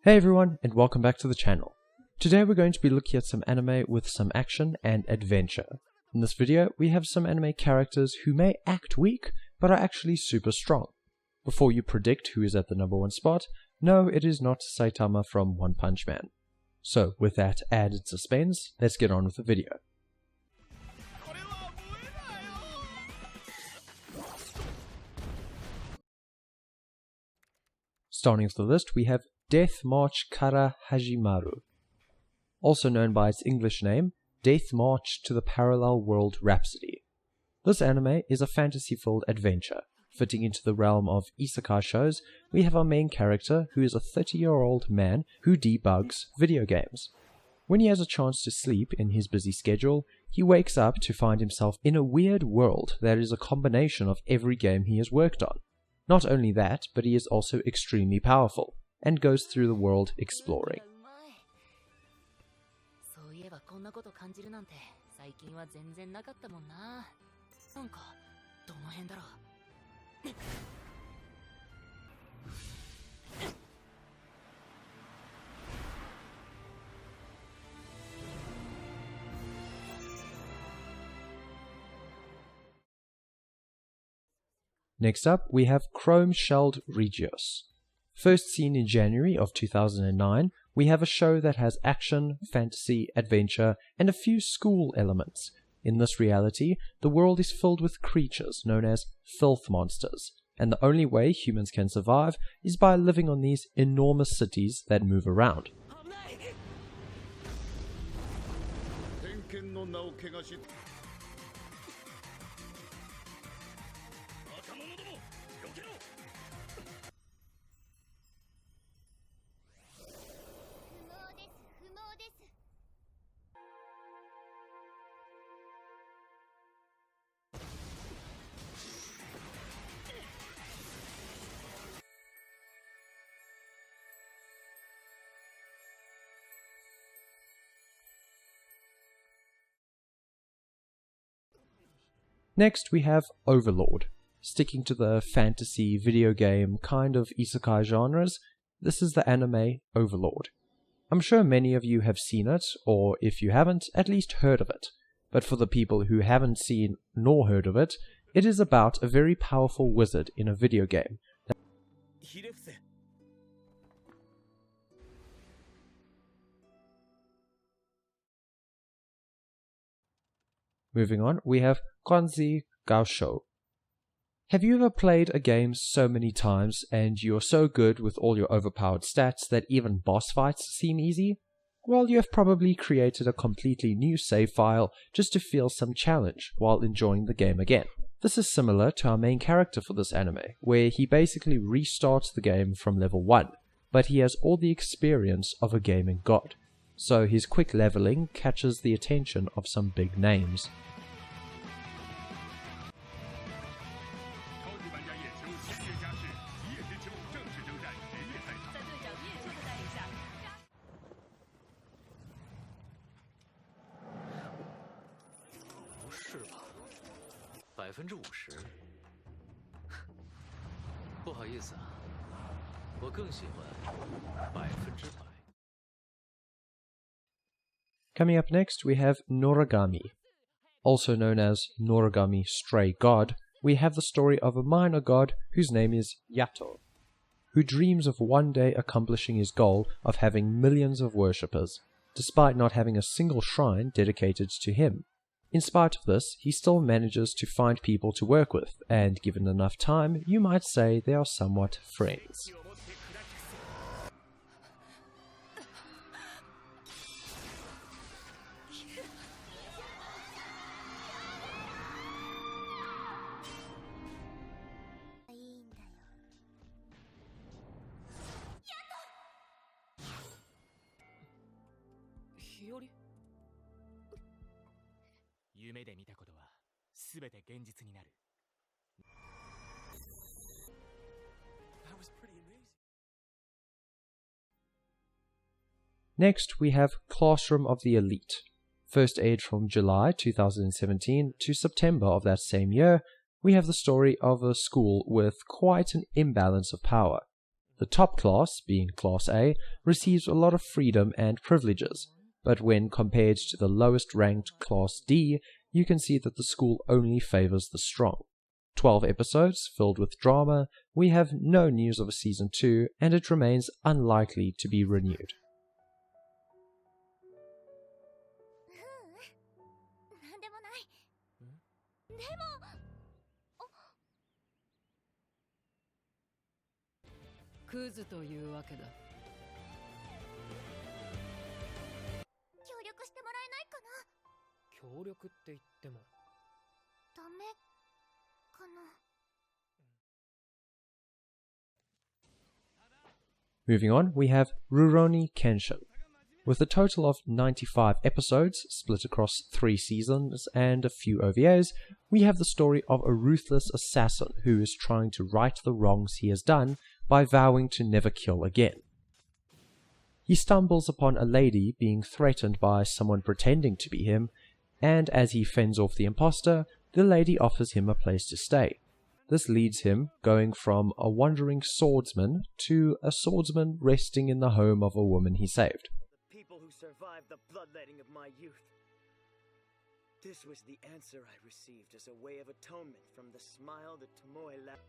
Hey everyone, and welcome back to the channel. Today we're going to be looking at some anime with some action and adventure. In this video, we have some anime characters who may act weak, but are actually super strong. Before you predict who is at the #1 spot, no, it is not Saitama from One Punch Man. So, with that added suspense, let's get on with the video. Starting with the list, we have Death March Kara Hajimaru, also known by its English name, Death March to the Parallel World Rhapsody. This anime is a fantasy-filled adventure. Fitting into the realm of isekai shows, we have our main character who is a 30-year-old man who debugs video games. When he has a chance to sleep in his busy schedule, he wakes up to find himself in a weird world that is a combination of every game he has worked on. Not only that, but he is also extremely powerful, and goes through the world exploring. Next up, we have Chrome-Shelled Regios. First seen in January of 2009, we have a show that has action, fantasy, adventure, and a few school elements. In this reality, the world is filled with creatures known as filth monsters, and the only way humans can survive is by living on these enormous cities that move around. Next we have Overlord. Sticking to the fantasy, video game, kind of isekai genres, this is the anime Overlord. I'm sure many of you have seen it, or if you haven't, at least heard of it. But for the people who haven't seen nor heard of it, it is about a very powerful wizard in a video game. Moving on, we have Kwanzi Gaosho. Have you ever played a game so many times and you're so good with all your overpowered stats that even boss fights seem easy? Well, you have probably created a completely new save file just to feel some challenge while enjoying the game again. This is similar to our main character for this anime, where he basically restarts the game from level 1, but he has all the experience of a gaming god. So his quick leveling catches the attention of some big names. Coming up next, we have Noragami. Also known as Noragami Stray God, we have the story of a minor god whose name is Yato, who dreams of one day accomplishing his goal of having millions of worshippers, despite not having a single shrine dedicated to him. In spite of this, he still manages to find people to work with, and given enough time, you might say they are somewhat friends. Next, we have Classroom of the Elite. First aired from July 2017 to September of that same year, we have the story of a school with quite an imbalance of power. The top class, being Class A, receives a lot of freedom and privileges, but when compared to the lowest ranked Class D, you can see that the school only favors the strong. 12 episodes filled with drama, we have no news of a season 2, and it remains unlikely to be renewed. Moving on, we have Rurouni Kenshin. With a total of 95 episodes, split across 3 seasons and a few OVAs, we have the story of a ruthless assassin who is trying to right the wrongs he has done by vowing to never kill again. He stumbles upon a lady being threatened by someone pretending to be him, and as he fends off the imposter, the lady offers him a place to stay. This leads him going from a wandering swordsman to a swordsman resting in the home of a woman he saved. The people who survived the bloodletting of my youth. This was the answer I received as a way of atonement from the smile that Tomoe left.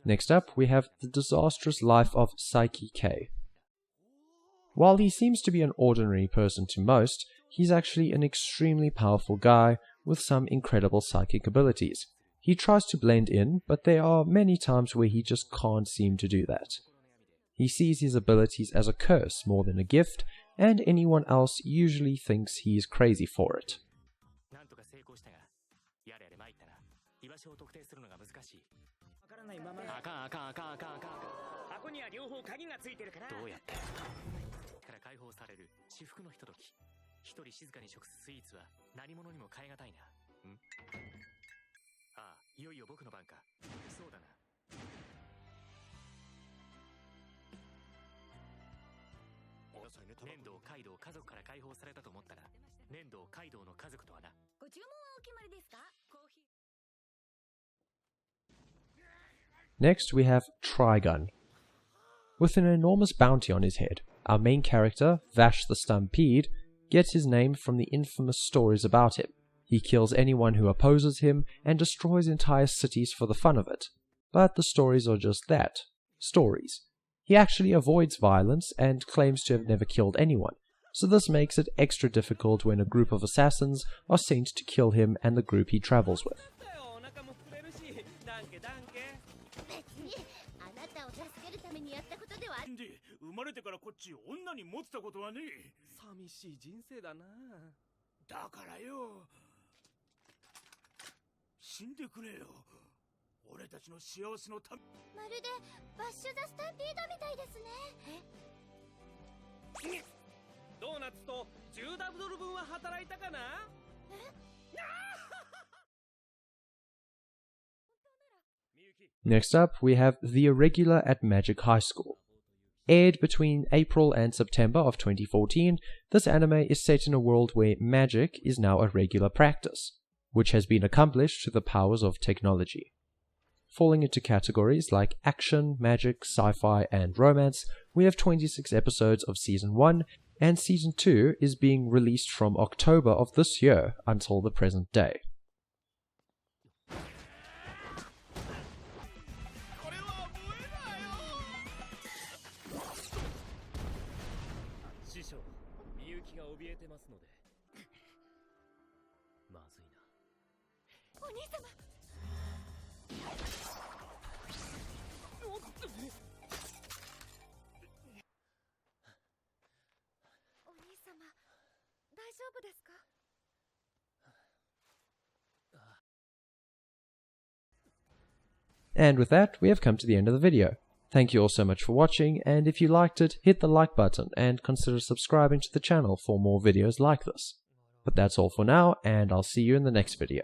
Next up, we have the disastrous life of Saiki K. While he seems to be an ordinary person to most, he's actually an extremely powerful guy with some incredible psychic abilities. He tries to blend in, but there are many times where he just can't seem to do that. He sees his abilities as a curse more than a gift, and anyone else usually thinks he is crazy for it. Next, we have Trigun. With an enormous bounty on his head, our main character, Vash the Stampede, gets his name from the infamous stories about him. He kills anyone who opposes him and destroys entire cities for the fun of it. But the stories are just that, stories. He actually avoids violence and claims to have never killed anyone, so this makes it extra difficult when a group of assassins are sent to kill him and the group he travels with. Next up, we have The Irregular at Magic High School. Aired between April and September of 2014, this anime is set in a world where magic is now a regular practice, which has been accomplished through the powers of technology. Falling into categories like action, magic, sci-fi, and romance, we have 26 episodes of Season 1, and Season 2 is being released from October of this year until the present day. And with that, we have come to the end of the video. Thank you all so much for watching, and if you liked it, hit the like button and consider subscribing to the channel for more videos like this. But that's all for now, and I'll see you in the next video.